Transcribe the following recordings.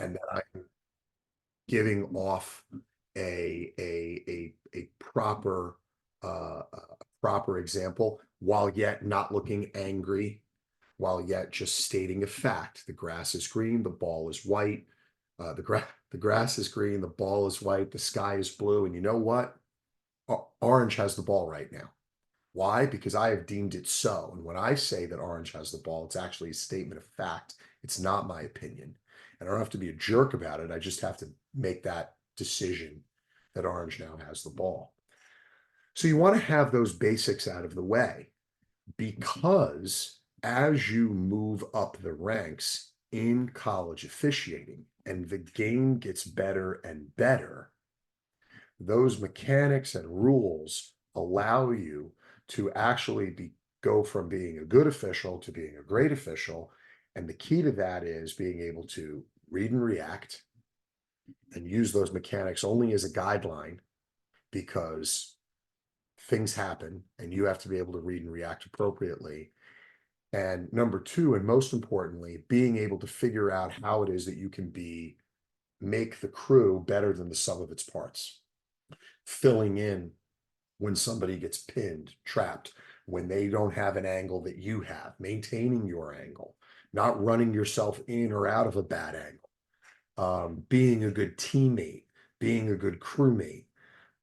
and that I'm giving off a proper proper example while yet not looking angry, while yet just stating a fact. The grass is green, the ball is white. The grass is green, the ball is white, the sky is blue, and you know what? Orange has the ball right now. Why? Because I have deemed it so. And when I say that orange has the ball, it's actually a statement of fact. It's not my opinion. And I don't have to be a jerk about it. I just have to make that decision that orange now has the ball. So you want to have those basics out of the way, because as you move up the ranks in college officiating and the game gets better and better, those mechanics and rules allow you to actually go from being a good official to being a great official. And the key to that is being able to read and react and use those mechanics only as a guideline, because things happen and you have to be able to read and react appropriately. And number two, and most importantly, being able to figure out how it is that you can make the crew better than the sum of its parts, filling in when somebody gets pinned, trapped, when they don't have an angle that you have, maintaining your angle, not running yourself in or out of a bad angle, being a good teammate, being a good crewmate.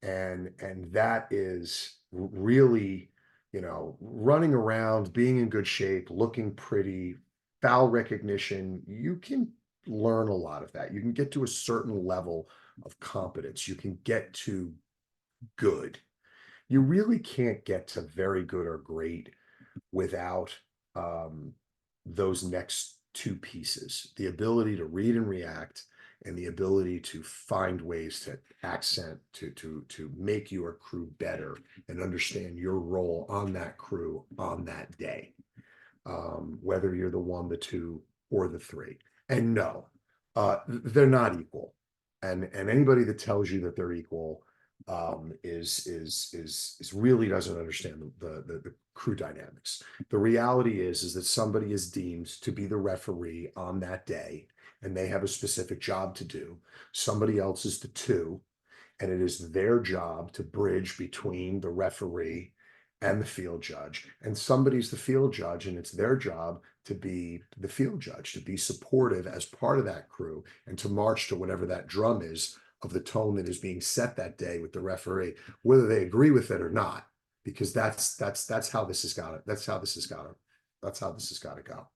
And that is really, running around, being in good shape, looking pretty, foul recognition. You can learn a lot of that. You can get to a certain level of competence. You can get to good. You really can't get to very good or great without um, those next two pieces: the ability to read and react, and the ability to find ways to accent, to make your crew better and understand your role on that crew on that day, whether you're the one, the two, or the three. And no, they're not equal. And anybody that tells you that they're equal is really doesn't understand the crew dynamics. The reality is that somebody is deemed to be the referee on that day, and they have a specific job to do. Somebody else is the two, and it is their job to bridge between the referee and the field judge. And somebody's the field judge, and it's their job to be the field judge, to be supportive as part of that crew, and to march to whatever that drum is of the tone that is being set that day with the referee, whether they agree with it or not, because that's how this has got it. That's how this has got to go.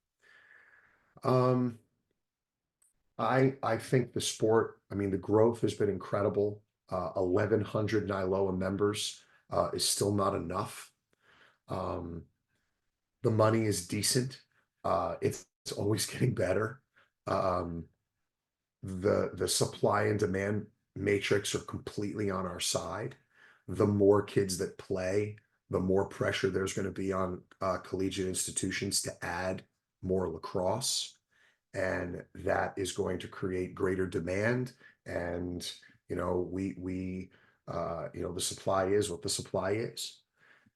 I think the sport, I mean, the growth has been incredible. 1,100 NILOA members is still not enough. Um, the money is decent. It's always getting better. Um, the supply and demand matrix are completely on our side. The more kids that play, the more pressure there's going to be on collegiate institutions to add more lacrosse, and that is going to create greater demand. And the supply is what the supply is,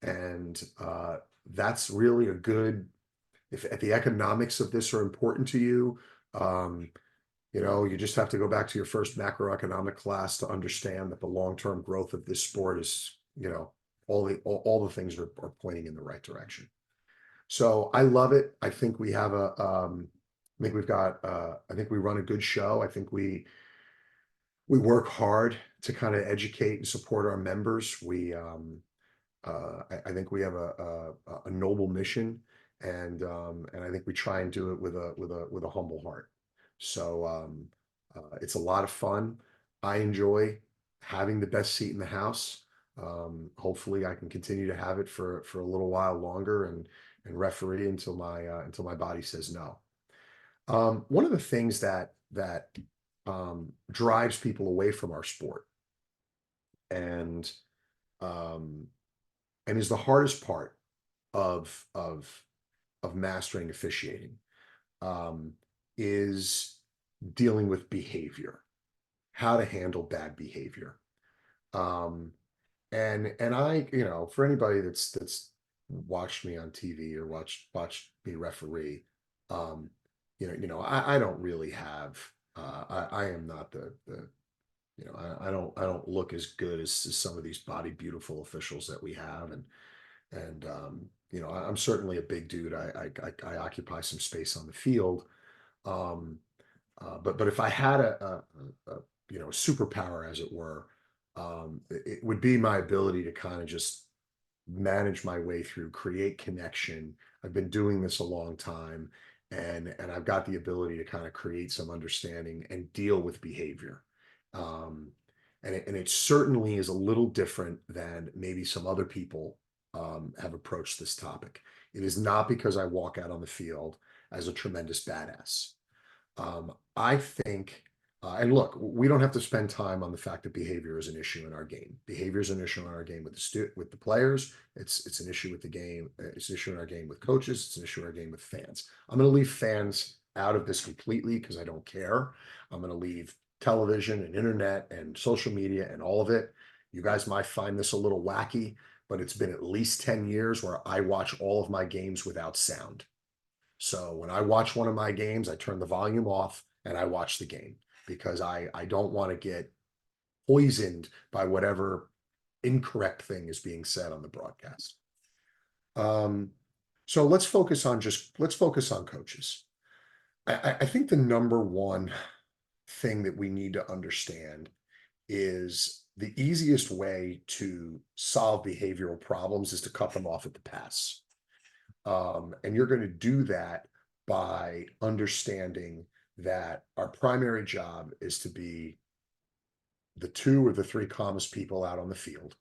and that's really a good. If the economics of this are important to you, um, you just have to go back to your first macroeconomic class to understand that the long-term growth of this sport is, all the things are pointing in the right direction. So I love it. I think we have I think we've got, I think we run a good show. I think we work hard to kind of educate and support our members. I think we have a noble mission, and I think we try and do it with a humble heart. So it's a lot of fun. I enjoy having the best seat in the house. Hopefully, I can continue to have it for a little while longer, and referee until my body says no. One of the things that drives people away from our sport, and um, and is the hardest part of mastering officiating, um, is dealing with behavior, how to handle bad behavior. Um, and I, for anybody that's watched me on TV or watched me referee, um, I don't really have I am not the you know, I don't look as good as some of these body beautiful officials that we have, and you know, I'm certainly a big dude. I occupy some space on the field. Um, but if I had a you know, superpower, as it were, it would be my ability to kind of just manage my way through, create connection. I've been doing this a long time, and I've got the ability to kind of create some understanding and deal with behavior. Um, and it certainly is a little different than maybe some other people have approached this topic. It is not because I walk out on the field as a tremendous badass. I think, and look, we don't have to spend time on the fact that behavior is an issue in our game. Behavior is an issue in our game with with the players. It's an issue with the game. It's an issue in our game with coaches. It's an issue in our game with fans. I'm going to leave fans out of this completely because I don't care. I'm going to leave television and internet and social media and all of it. You guys might find this a little wacky, but it's been at least 10 years where I watch all of my games without sound. So when I watch one of my games, I turn the volume off and I watch the game because I don't want to get poisoned by whatever incorrect thing is being said on the broadcast. Um, so let's focus on coaches. I think the number one thing that we need to understand is the easiest way to solve behavioral problems is to cut them off at the pass. And you're going to do that by understanding that our primary job is to be the two or the three calmest people out on the field,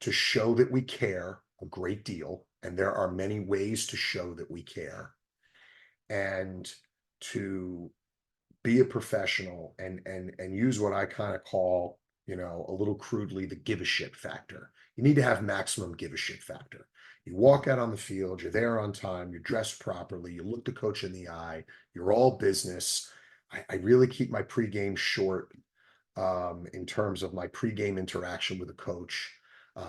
to show that we care a great deal. And there are many ways to show that we care, and to be a professional and use what I kind of call, you know, a little crudely, the give a shit factor. You need to have maximum give a shit factor. You walk out on the field, you're there on time, you're dressed properly, you look the coach in the eye, you're all business. I really keep my pregame short in terms of my pregame interaction with a coach.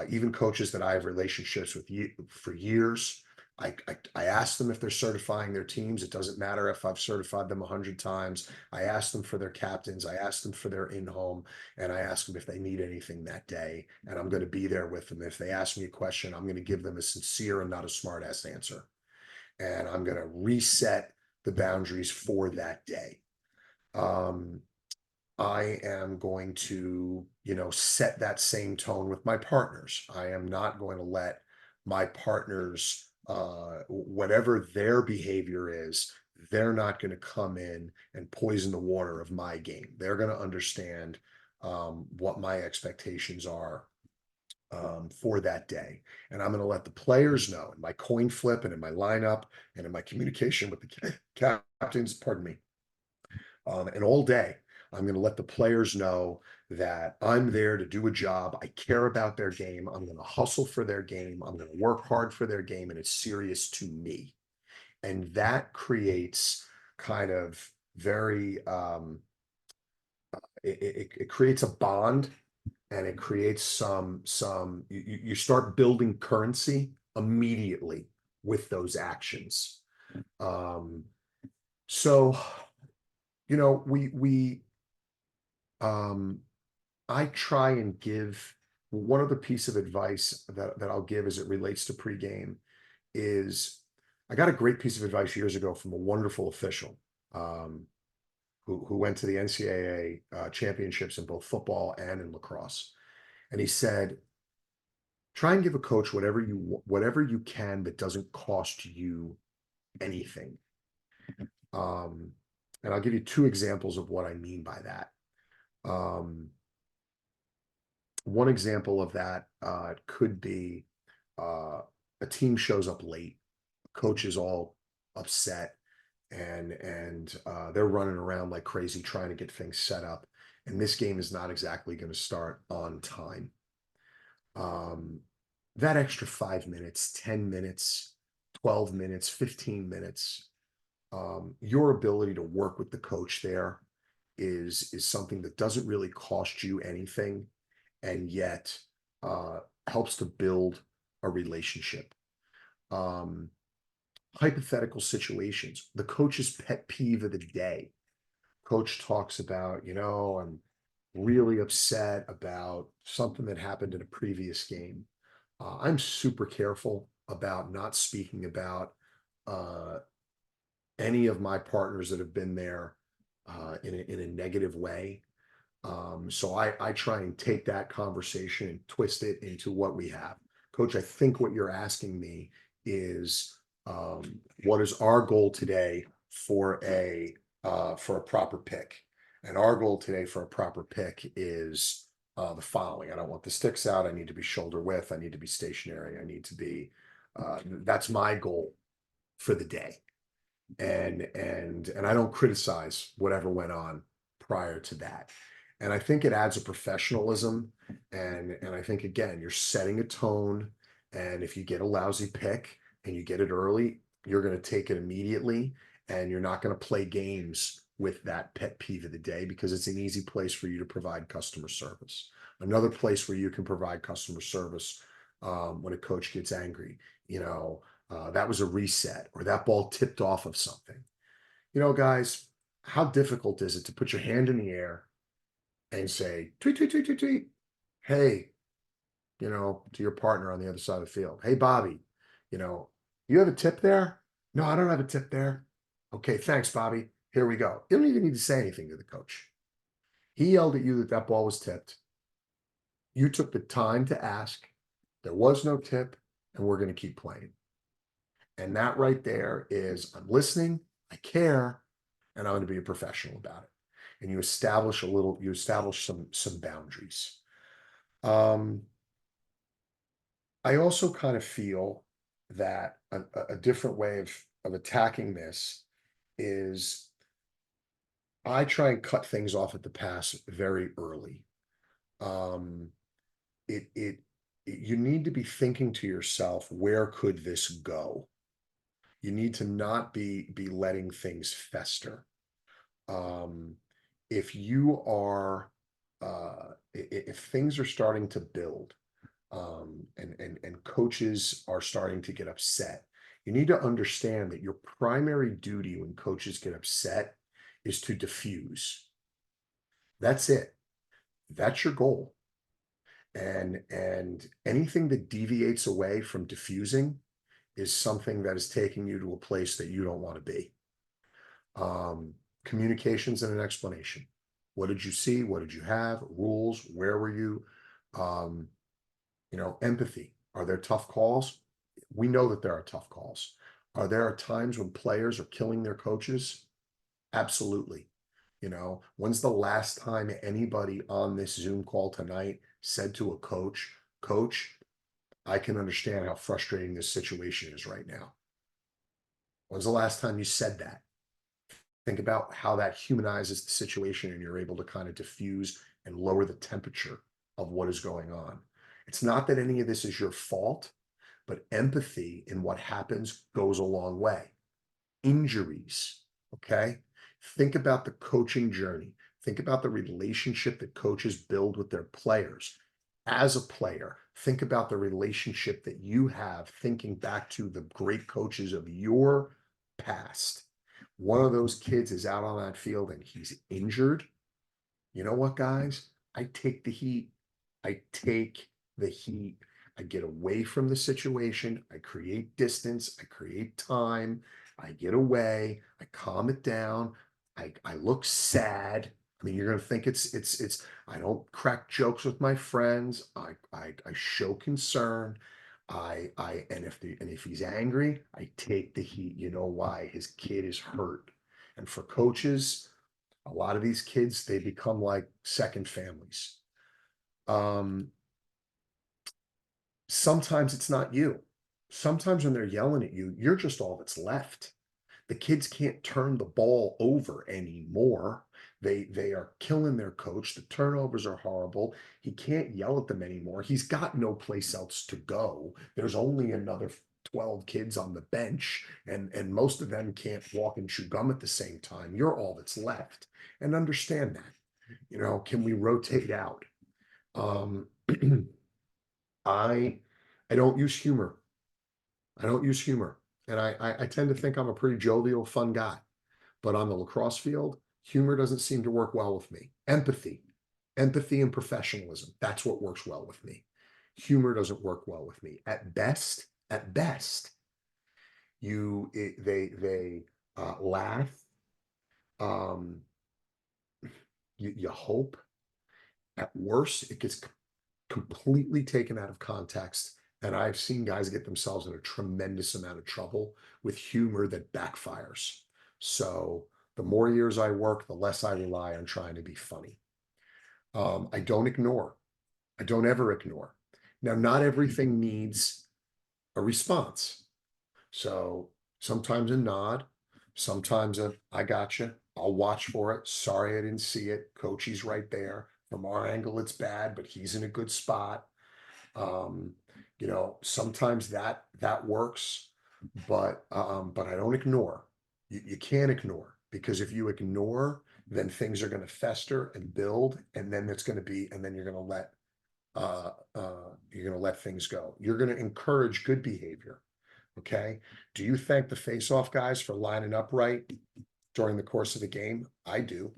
Even coaches that I have relationships with for years, I ask them if they're certifying their teams. It doesn't matter if I've certified them 100 times. I ask them for their captains. I ask them for their in-home, and I ask them if they need anything that day. And I'm going to be there with them. If they ask me a question, I'm going to give them a sincere and not a smart-ass answer. And I'm going to reset the boundaries for that day. I am going to, you know, set that same tone with my partners. I am not going to let my partners, whatever their behavior is, they're not going to come in and poison the water of my game. They're going to understand what my expectations are for that day. And I'm going to let the players know in my coin flip and in my lineup and in my communication with the captains, pardon me, and all day, I'm going to let the players know that I'm there to do a job. I care about their game. I'm going to hustle for their game. I'm going to work hard for their game, and it's serious to me. And that creates kind of very, it creates a bond, and it creates you start building currency immediately with those actions. Um, so, you know, um, I try and give one other piece of advice that I'll give as it relates to pregame is I got a great piece of advice years ago from a wonderful official um, who went to the NCAA championships in both football and in lacrosse. And he said, try and give a coach whatever you can that doesn't cost you anything. Um, and I'll give you two examples of what I mean by that. Um, One example of that could be a team shows up late, coach is all upset, and they're running around like crazy trying to get things set up, and this game is not exactly going to start on time. Um, that extra 5 minutes, 10 minutes, 12 minutes, 15 minutes, your ability to work with the coach there is something that doesn't really cost you anything, and yet helps to build a relationship. Hypothetical situations, the coach's pet peeve of the day. coach talks about, I'm really upset about something that happened in a previous game. I'm super careful about not speaking about uh, any of my partners that have been there in a negative way. So I try and take that conversation and twist it into what we have. Coach, I think what you're asking me is what is our goal today for a proper pick? And our goal today for a proper pick is the following. I don't want the sticks out. I need to be shoulder width. I need to be stationary. I need to be that's my goal for the day. And I don't criticize whatever went on prior to that. And I think it adds a professionalism. And I think again, you're setting a tone. And if you get a lousy pick and you get it early, you're going to take it immediately. And you're not going to play games with that pet peeve of the day because it's an easy place for you to provide customer service. Another place where you can provide customer service when a coach gets angry, that was a reset or that ball tipped off of something. Guys, how difficult is it to put your hand in the air and say, tweet, tweet, tweet, tweet, tweet. Hey, to your partner on the other side of the field. Hey, Bobby, you know, you have a tip there? No, I don't have a tip there. Okay, thanks, Bobby. Here we go. You don't even need to say anything to the coach. He yelled at you that that ball was tipped. You took the time to ask. There was no tip, and we're going to keep playing. And that right there is I'm listening, I care, and I'm going to be a professional about it. And you establish some boundaries. Um, I also kind of feel that a different way of attacking this is I try and cut things off at the pass very early. Um, it, it, you need to be thinking to yourself, where could this go? You need to not be letting things fester. Um, if you are, if things are starting to build, and coaches are starting to get upset, you need to understand that your primary duty when coaches get upset is to diffuse. That's it. That's your goal. And anything that deviates away from diffusing is something that is taking you to a place that you don't want to be. Um, Communications and an explanation. What did you see? What did you have? Rules. Where were you? Um, Empathy. Are there tough calls? We know that there are tough calls. Are there times when players are killing their coaches? Absolutely. When's the last time anybody on this Zoom call tonight said to a coach, Coach, I can understand how frustrating this situation is right now? When's the last time you said that? Think about how that humanizes the situation and you're able to kind of diffuse and lower the temperature of what is going on. It's not that any of this is your fault, but empathy in what happens goes a long way. Injuries, okay? Think about the coaching journey. Think about the relationship that coaches build with their players. As a player, think about the relationship that you have thinking back to the great coaches of your past. One of those kids is out on that field and he's injured. You know what, guys? I take the heat. I take the heat. I get away from the situation. I create distance. I create time. I get away. I calm it down. I look sad. I mean, you're gonna think it's. I don't crack jokes with my friends. I show concern. And if he's angry, I take the heat. You know why? His kid is hurt. And for coaches, a lot of these kids, they become like second families. Um, Sometimes it's not you. Sometimes when they're yelling at you, you're just all that's left. The kids can't turn the ball over anymore. They are killing their coach. The turnovers are horrible. He can't yell at them anymore. He's got no place else to go. There's only another 12 kids on the bench, and most of them can't walk and chew gum at the same time. You're all that's left. And understand that. Can we rotate out? Um, I I don't use humor. I don't use humor. And I tend to think I'm a pretty jovial, fun guy. But on the lacrosse field, Humor doesn't seem to work well with me. Empathy and professionalism. That's what works well with me. Humor doesn't work well with me. At best, they laugh. Um, you hope. At worst, it gets completely taken out of context. And I've seen guys get themselves in a tremendous amount of trouble with humor that backfires. So the more years I work, the less I rely on trying to be funny. I don't ignore. I don't ever ignore. Now, not everything needs a response. So sometimes a nod, sometimes a I got you. I'll watch for it. Sorry I didn't see it. Coach, he's right there. From our angle, it's bad, but he's in a good spot. Um, sometimes that works, but I don't ignore. You can't ignore, because if you ignore, then things are going to fester and build, and then you're going to let things go. You're going to encourage good behavior. Okay. Do you thank the face-off guys for lining up right during the course of the game? I do.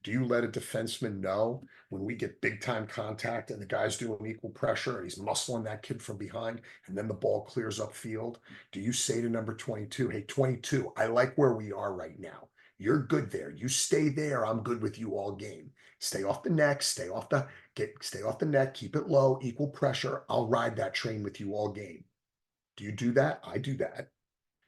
Do you let a defenseman know when we get big time contact and the guy's doing equal pressure and he's muscling that kid from behind and then the ball clears up field? Do you say to number 22, hey, 22, I like where we are right now. You're good there. You stay there. I'm good with you all game. Stay off the neck, stay off the neck, keep it low, equal pressure. I'll ride that train with you all game. Do you do that? I do that.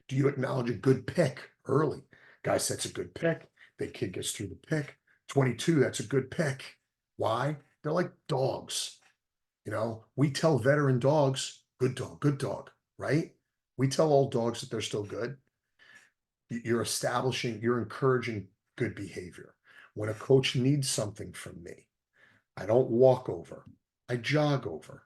Do you acknowledge a good pick early? Guy sets a good pick. The kid gets through the pick. 22, that's a good pick. Why? They're like dogs. We tell veteran dogs, good dog, right? We tell old dogs that they're still good. You're encouraging good behavior. When a coach needs something from me, I don't walk over, I jog over.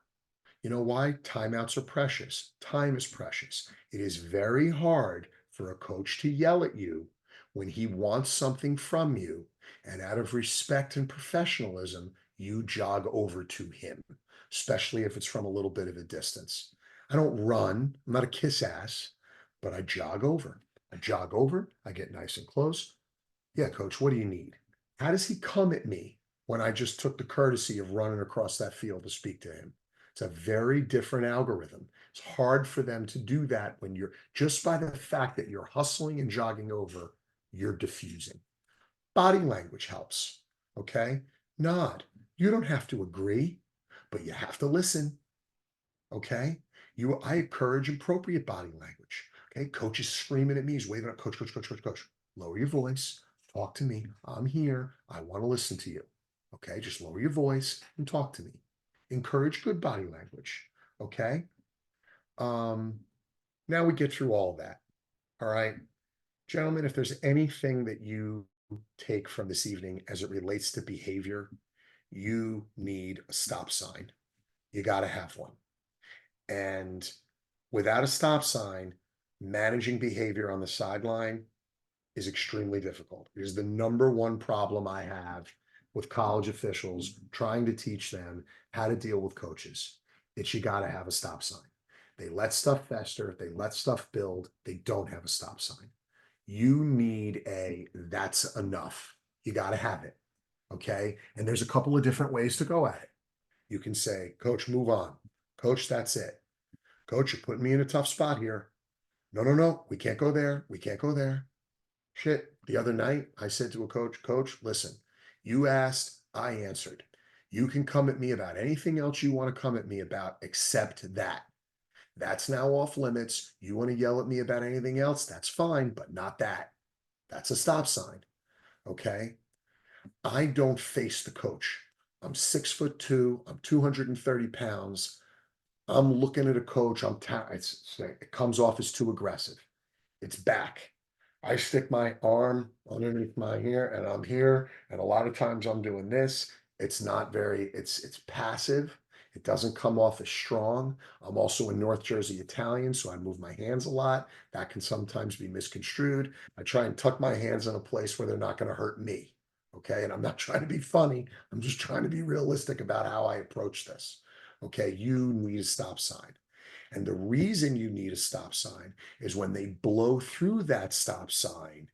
You know why? Timeouts are precious. Time is precious. It is very hard for a coach to yell at you when he wants something from you, and out of respect and professionalism, you jog over to him, especially if it's from a little bit of a distance. I don't run. I'm not a kiss ass, but I jog over. I get nice and close. Yeah, coach, what do you need? How does he come at me when I just took the courtesy of running across that field to speak to him? It's a very different algorithm. It's hard for them to do that when you're just by the fact that you're hustling and jogging over, you're diffusing. Body language helps. Okay. Nod. You don't have to agree, but you have to listen. Okay. I encourage appropriate body language. Okay. Coach is screaming at me. He's waving up, coach, coach, coach, coach, coach. Lower your voice. Talk to me. I'm here. I want to listen to you. Okay. Just lower your voice and talk to me. Encourage good body language. Okay. Um, Now we get through all of that. All right. Gentlemen, if there's anything that you take from this evening as it relates to behavior, you need a stop sign. You got to have one. And without a stop sign, managing behavior on the sideline is extremely difficult. It is the number one problem I have with college officials trying to teach them how to deal with coaches. It's you got to have a stop sign. They let stuff fester, they let stuff build, they don't have a stop sign. You need that's enough. You got to have it. Okay. And there's a couple of different ways to go at it. You can say, coach, move on. Coach, that's it. Coach, you're putting me in a tough spot here. No, no, no. We can't go there. We can't go there. Shit. The other night, I said to a coach, listen, you asked, I answered. You can come at me about anything else you want to come at me about except that. That's now off limits. You want to yell at me about anything else? That's fine, but not that. That's a stop sign. Okay. I don't face the coach. I'm 6'2". I'm 230 pounds. I'm looking at a coach. It comes off as too aggressive. It's back. I stick my arm underneath my ear and I'm here. And a lot of times I'm doing this. It's passive. It doesn't come off as strong. I'm also a North Jersey Italian, so I move my hands a lot. That can sometimes be misconstrued. I try and tuck my hands in a place where they're not going to hurt me. Okay. And I'm not trying to be funny. I'm just trying to be realistic about how I approach this. Okay. You need a stop sign. And the reason you need a stop sign is when they blow through that stop sign,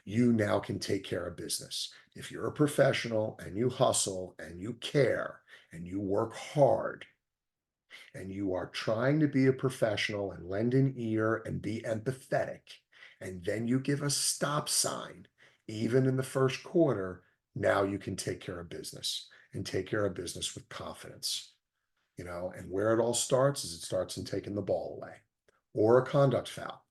You now can take care of business. If you're a professional and you hustle and you care and you work hard and you are trying to be a professional and lend an ear and be empathetic, and then you give a stop sign, even in the first quarter, now you can take care of business and take care of business with confidence. And where it all starts is it starts in taking the ball away or a conduct foul.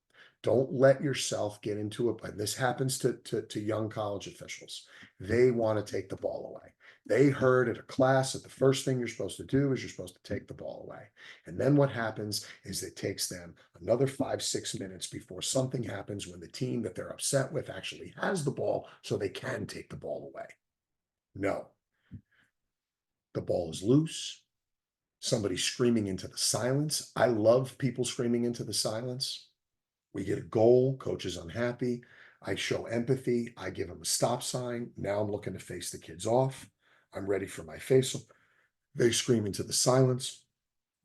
Don't let yourself get into it. And this happens to young college officials. They want to take the ball away. They heard at a class that the first thing you're supposed to do is you're supposed to take the ball away. And then what happens is it takes them another 5, 6 minutes before something happens when the team that they're upset with actually has the ball so they can take the ball away. No, the ball is loose. Somebody screaming into the silence. I love people screaming into the silence. We get a goal, coach is unhappy. I show empathy. I give them a stop sign. Now I'm looking to face the kids off. I'm ready for my face. They scream into the silence.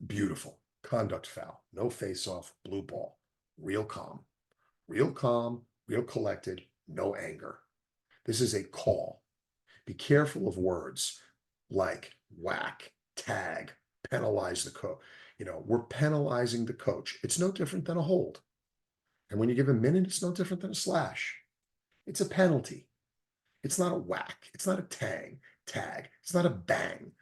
Beautiful. Conduct foul. No face off. Blue ball. Real calm. Real calm. Real collected. No anger. This is a call. Be careful of words like whack, tag, penalize the coach. We're penalizing the coach. It's no different than a hold. And when you give a minute, it's no different than a slash. It's a penalty. It's not a whack. It's not a tag. It's not a bang.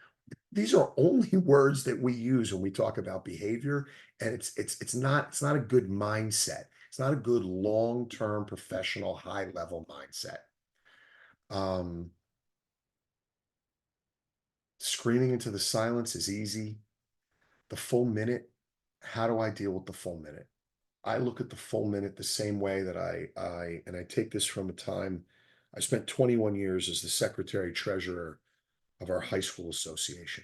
These are only words that we use when we talk about behavior, and it's not a good mindset. It's not a good long-term professional high-level mindset. Screaming into the silence is easy. The full minute, how do I deal with the full minute? I look at the full minute the same way that I take this from a time. I spent 21 years as the secretary treasurer of our high school association.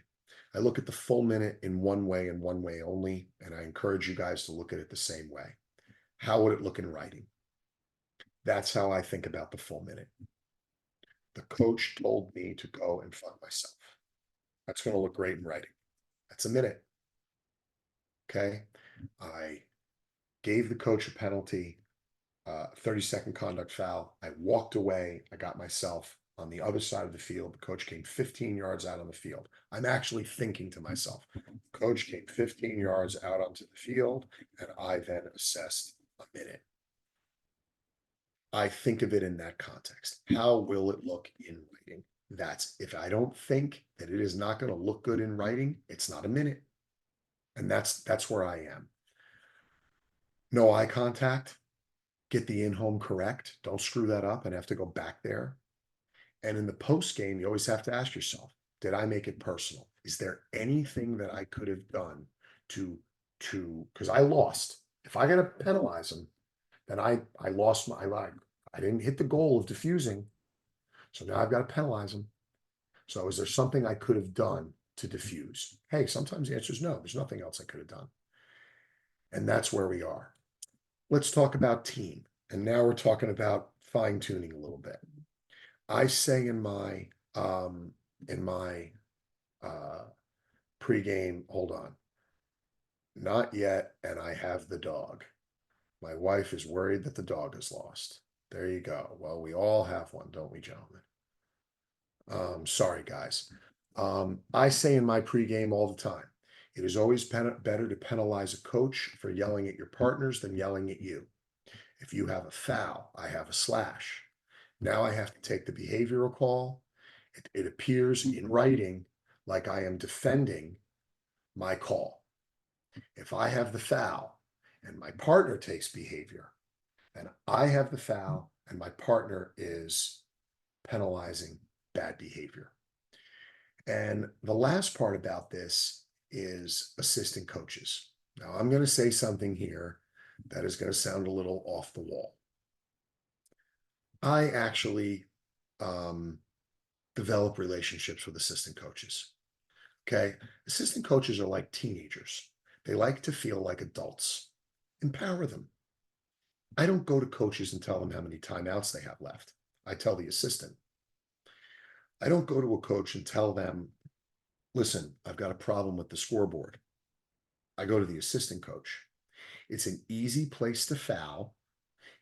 I look at the full minute in one way and one way only, and I encourage you guys to look at it the same way. How would it look in writing? That's how I think about the full minute. The coach told me to go and fund myself. That's going to look great in writing. That's a minute. Okay. I gave the coach a penalty, 30-second conduct foul. I walked away. I got myself on the other side of the field. The coach came 15 yards out on the field. I'm actually thinking to myself, coach came 15 yards out onto the field, and I then assessed a minute. I think of it in that context. How will it look in writing? If I don't think that it is not going to look good in writing, it's not a minute. And that's where I am. No eye contact. Get the in-home correct. Don't screw that up and have to go back there. And in the post game, you always have to ask yourself, did I make it personal? Is there anything that I could have done because I lost. If I got to penalize them, then I lost I didn't hit the goal of diffusing. So now I've got to penalize them. So is there something I could have done to diffuse? Hey, sometimes the answer is no. There's nothing else I could have done. And that's where we are. Let's talk about team. And now we're talking about fine tuning a little bit. I say in my pregame, hold on, not yet, and I have the dog. My wife is worried that the dog is lost. There you go. Well, we all have one, don't we, gentlemen? Sorry, guys. I say in my pregame all the time, it is always better to penalize a coach for yelling at your partners than yelling at you. If you have a foul, I have a slash. Now I have to take the behavioral call. It appears in writing like I am defending my call. If I have the foul and my partner takes behavior, then I have the foul and my partner is penalizing bad behavior. And the last part about this is assistant coaches. Now, I'm going to say something here that is going to sound a little off the wall. I actually develop relationships with assistant coaches. Okay. Assistant coaches are like teenagers. They like to feel like adults. Empower them. I don't go to coaches and tell them how many timeouts they have left. I tell the assistant. I don't go to a coach and tell them, listen, I've got a problem with the scoreboard. I go to the assistant coach. It's an easy place to foul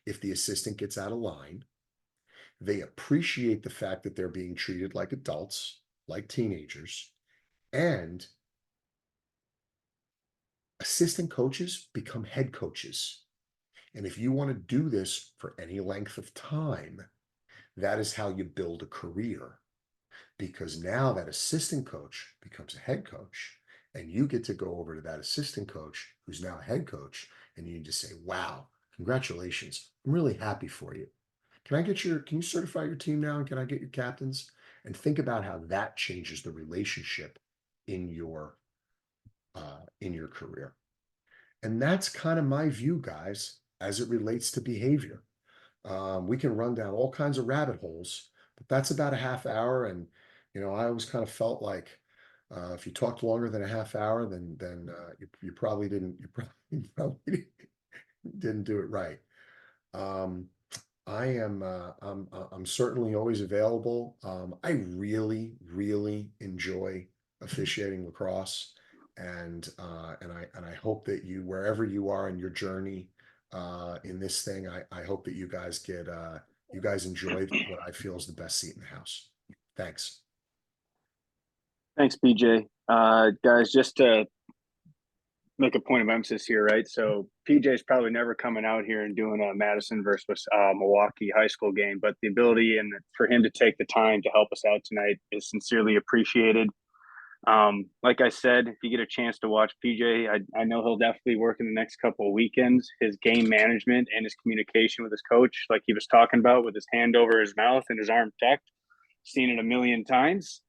if the assistant gets out of line. They appreciate the fact that they're being treated like adults, like teenagers, and assistant coaches become head coaches. And if you want to do this for any length of time, that is how you build a career, because now that assistant coach becomes a head coach, and you get to go over to that assistant coach who's now a head coach, and you just say, wow, congratulations. I'm really happy for you. Can you certify your team now? And can I get your captains? And think about how that changes the relationship in your career. And that's kind of my view, guys, as it relates to behavior. We can run down all kinds of rabbit holes, but that's about a half hour. And I always kind of felt like if you talked longer than a half hour, then you probably didn't you probably didn't do it right. Um, I'm certainly always available. I really, really enjoy officiating lacrosse, and I hope that you, wherever you are in your journey in this thing, I hope that you guys enjoy what I feel is the best seat in the house. Thanks. Thanks, PJ. Guys, just to make a point of emphasis here, right? So PJ's probably never coming out here and doing a Madison versus Milwaukee high school game, but the ability and for him to take the time to help us out tonight is sincerely appreciated. Like I said, if you get a chance to watch PJ, I know he'll definitely work in the next couple of weekends. His game management and his communication with his coach, like he was talking about, with his hand over his mouth and his arm tucked, seen it a million times.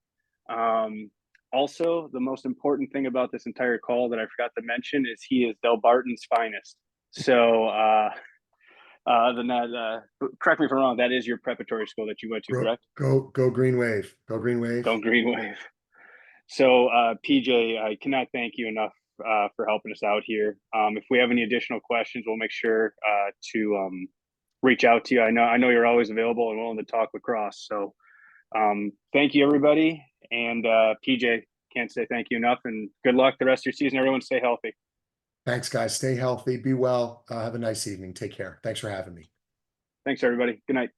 Also, the most important thing about this entire call that I forgot to mention is he is Del Barton's finest. So, than that, correct me if I'm wrong, that is your preparatory school that you went to, correct? Go Green Wave. Go Green Wave. Go Green Wave. So, PJ, I cannot thank you enough for helping us out here. If we have any additional questions, we'll make sure to reach out to you. I know you're always available and willing to talk lacrosse. So, thank you, everybody. And PJ, can't say thank you enough. And good luck the rest of your season. Everyone stay healthy. Thanks, guys. Stay healthy. Be well. Have a nice evening. Take care. Thanks for having me. Thanks, everybody. Good night.